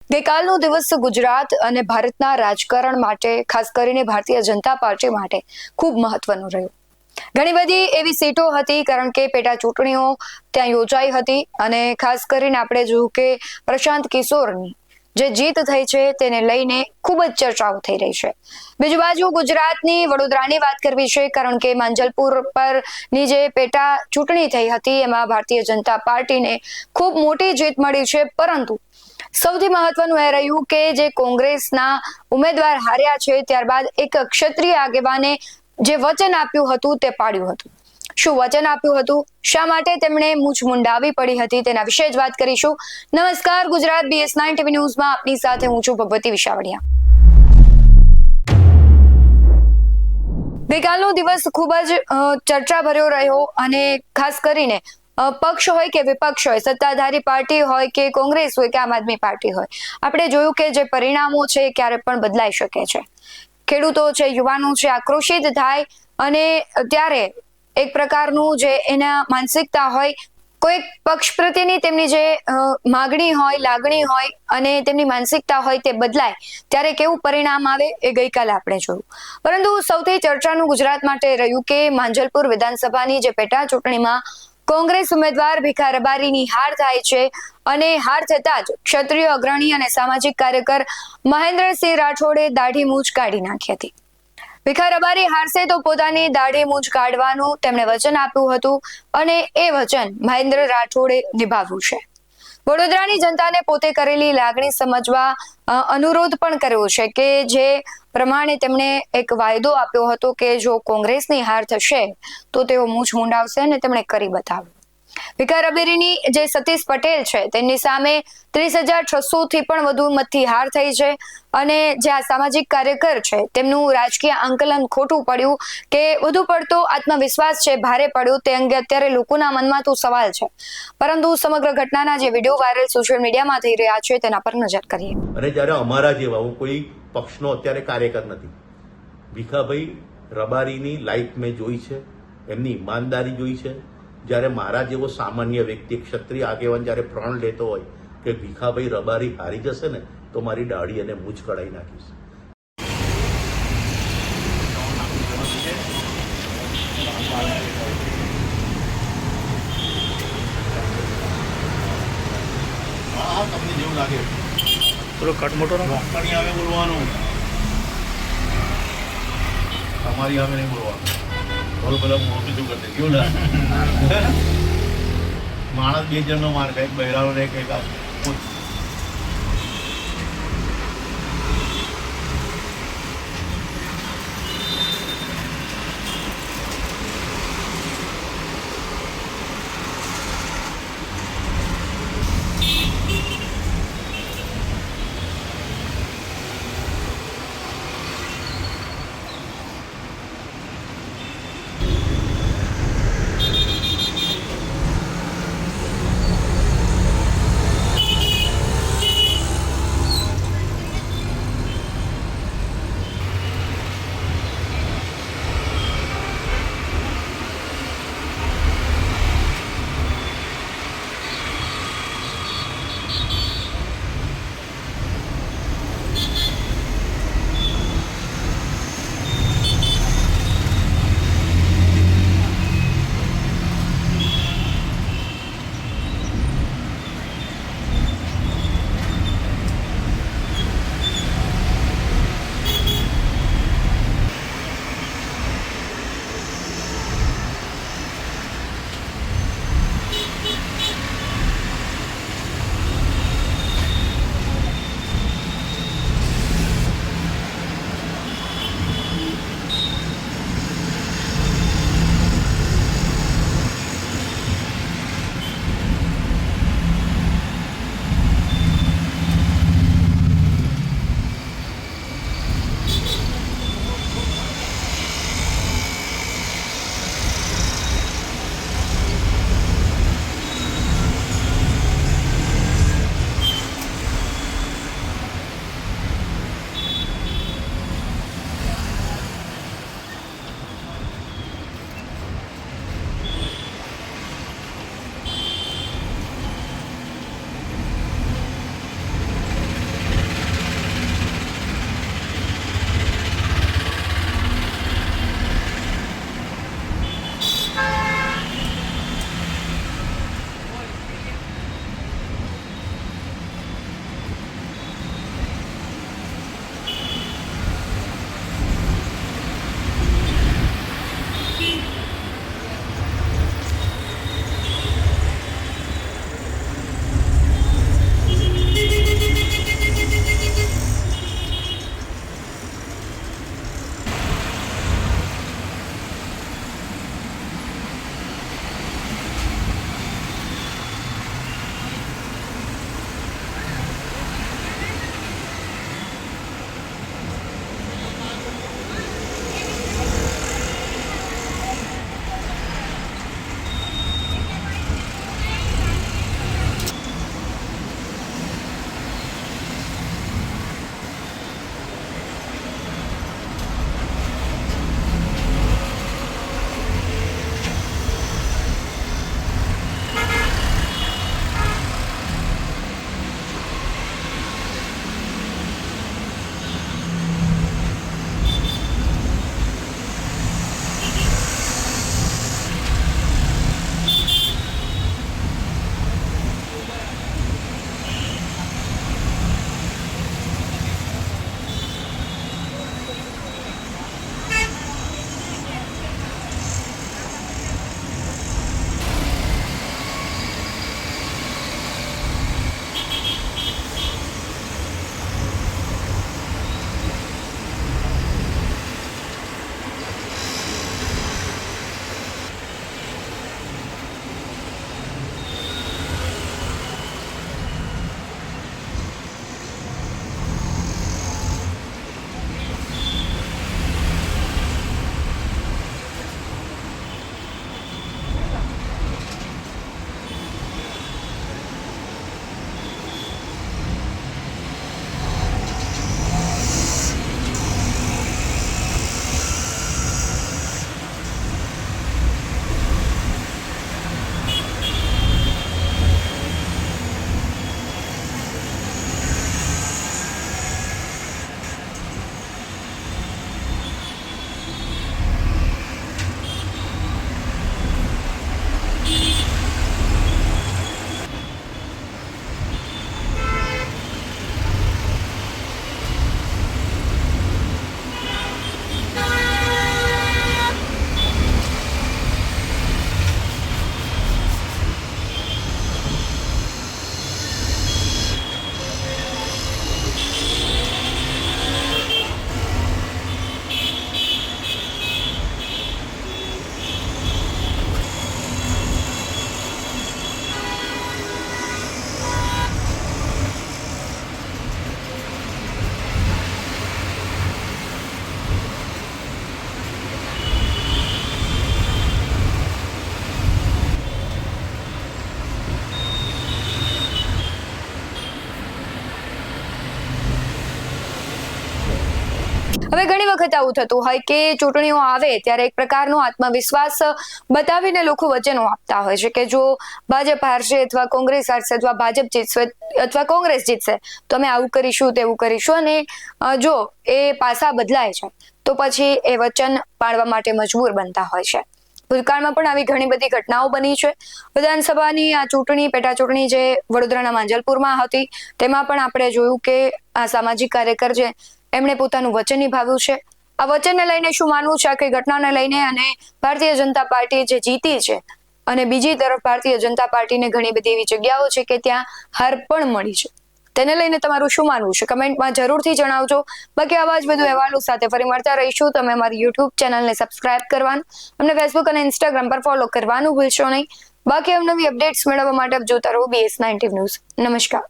ગઈકાલનો દિવસ ગુજરાત અને ભારતના રાજકારણ માટે, ખાસ કરીને ભારતીય જનતા પાર્ટી માટે ખૂબ મહત્વનો રહ્યો. ઘણી બધી એવી સીટો હતી, કારણ કે પેટા ચૂંટણીઓ ત્યાં યોજાઈ હતી અને ખાસ કરીને આપણે જોયું કે પ્રશાંત કિશોરની જે જીત થઈ છે તેને લઈને ખૂબ જ ચર્ચાઓ થઈ રહી છે. બીજી બાજુ ગુજરાતની વડોદરાની વાત કરવી છે, કારણ કે માંજલપુર પરની જે પેટા ચૂંટણી થઈ હતી એમાં ભારતીય જનતા પાર્ટીને ખૂબ મોટી જીત મળી છે. પરંતુ સૌથી મહત્વનું એ રહ્યું કે જે કોંગ્રેસના ઉમેદવાર હાર્યા છે, ત્યારબાદ એક ક્ષત્રિય આગેવાને જે વચન આપ્યું હતું તે પાડ્યું હતું. શું વચન આપ્યું હતું, શા માટે તેમણે મૂછ મુંડાવી પડી હતી, તેના વિશે જ વાત કરીશું. નમસ્કાર, ગુજરાત BS9 TV ન્યૂઝમાં આપની સાથે હું છું ભગવતી વિશાવડિયા. ગઈકાલનો દિવસ ખૂબ જ ચર્ચા ભર્યો રહ્યો અને ખાસ કરીને પક્ષ હોય કે વિપક્ષ હોય, સત્તાધારી પાર્ટી હોય કે કોંગ્રેસ હોય કે આમ આદમી પાર્ટી હોય, આપણે જોયું કે જે પરિણામો છે ક્યારે પણ બદલાઈ શકે છે. ખેડૂતો છે, યુવાનો છે, આક્રોશિત થાય અને ત્યારે એક પ્રકારનું જે એના માનસિકતા હોય, કોઈ પક્ષ પ્રત્યેની તેમની જે માગણી હોય, લાગણી હોય અને તેમની માનસિકતા હોય તે બદલાય, ત્યારે કેવું પરિણામ આવે એ ગઈકાલે આપણે જોયું. પરંતુ સૌથી ચર્ચાનું ગુજરાત માટે રહ્યું કે માંજલપુર વિધાનસભાની જે પેટા ચૂંટણીમાં કોંગ્રેસ ઉમેદવાર ભીખા રબારીની હાર થાય છે અને હાર થતા જ ક્ષત્રિય અગ્રણી અને સામાજિક કાર્યકર મહેન્દ્રસિંહ રાઠોડે દાઢી મૂછ કાઢી નાખી હતી. ભીખા રબારી હારશે તો પોતાની દાઢી મૂછ કાઢવાનું તેમણે વચન આપ્યું હતું અને એ વચન મહેન્દ્ર રાઠોડે નિભાવ્યું છે. વડોદરાની જનતાને પોતે કરેલી લાગણી સમજવા અનુરોધ પણ કર્યો છે કે જે પ્રમાણે તેમણે એક વાયદો આપ્યો હતો કે જો કોંગ્રેસની હાર થશે તો તેઓ મૂછ મુંડાવશે અને તેમણે કરી બતાવ્યું. ભીખા રબારીની જે સતીશ પટેલ છે તેમની સામે 30,600 થી પણ વધુ મતથી હાર થઈ છે અને જે આ સામાજિક કાર્યકર છે તેમનું રાજકીય આંકલન ખોટું પડ્યું કે વધુ પડતો આત્મવિશ્વાસ છે ભારે પડ્યો, તે અંગે અત્યારે લોકોના મનમાં તો સવાલ છે. પરંતુ સમગ્ર ઘટનાના જે વિડીયો વાયરલ સોશિયલ મીડિયામાં થઈ રહ્યા છે તેના પર નજર કરીએ. અને જ્યારે અમારા જેવા, હું કોઈ પક્ષનો અત્યારે કાર્યકર નથી, ભીખાભાઈ રબારીની લાઈફ મેં જોઈ છે, એમની ઈમાનદારી જોઈ છે. જ્યારે મારા જેવો સામાન્ય વ્યક્તિ, ક્ષત્રિય આગેવાન જ્યારે પ્રણ લેતો હોય કે ભીખાભાઈ રબારી હારી જશે ને તો મારી દાઢી અને મૂછ કઢાઈ નાખીશ. તમને જેવું લાગે થોડો કટ મોટો ડોક્ટરની આવે બોલવાનું, તમારી આવે નહીં બોલવાનું. થોડું પેલા મોટું શું કરી દે, કેવું લાગે? માણસ બે જણનો માર ખાય, એક બહેરાનો ને એક હવે ઘણી વખત આવું થતું હોય કે ચૂંટણીઓ આવે ત્યારે એક પ્રકારનો આત્મવિશ્વાસ બતાવીને લોકો વચનો આપતા હોય છે કે જો ભાજપ હારશે અથવા કોંગ્રેસ હારશે અથવા ભાજપ જીતશે અથવા કોંગ્રેસ જીતશે તો અમે આવું કરીશું તેવું કરીશું, અને જો એ પાસા બદલાય છે તો પછી એ વચન પાળવા માટે મજબૂર બનતા હોય છે. ભૂતકાળમાં પણ આવી ઘણી બધી ઘટનાઓ બની છે. વિધાનસભાની આ ચૂંટણી, પેટા ચૂંટણી જે વડોદરાના માંજલપુરમાં હતી તેમાં પણ આપણે જોયું કે આ સામાજિક કાર્યકર છે એમણે પોતાનું વચન નિભાવ્યું છે. આ વચનને લઈને શું માનવું છે આખી ઘટનાને લઈને, અને ભારતીય જનતા પાર્ટી જે જીતી છે અને બીજી તરફ ભારતીય જનતા પાર્ટીને ઘણી બધી એવી જગ્યાઓ છે કે ત્યાં હાર પણ મળી છે, તેને લઈને તમારું શું માનવું છે કમેન્ટમાં જરૂરથી જણાવજો. બાકી આવા જ વધુ અહેવાલો સાથે ફરી મળતા રહીશું. તમે અમારી યુટ્યુબ ચેનલને સબસ્ક્રાઇબ કરવાનું, અમને ફેસબુક અને ઇન્સ્ટાગ્રામ પર ફોલો કરવાનું ભૂલશો નહીં. બાકી અવનવી અપડેટ્સ મેળવવા માટે આપ જોતા રહો BS19 ન્યૂઝ. નમસ્કાર.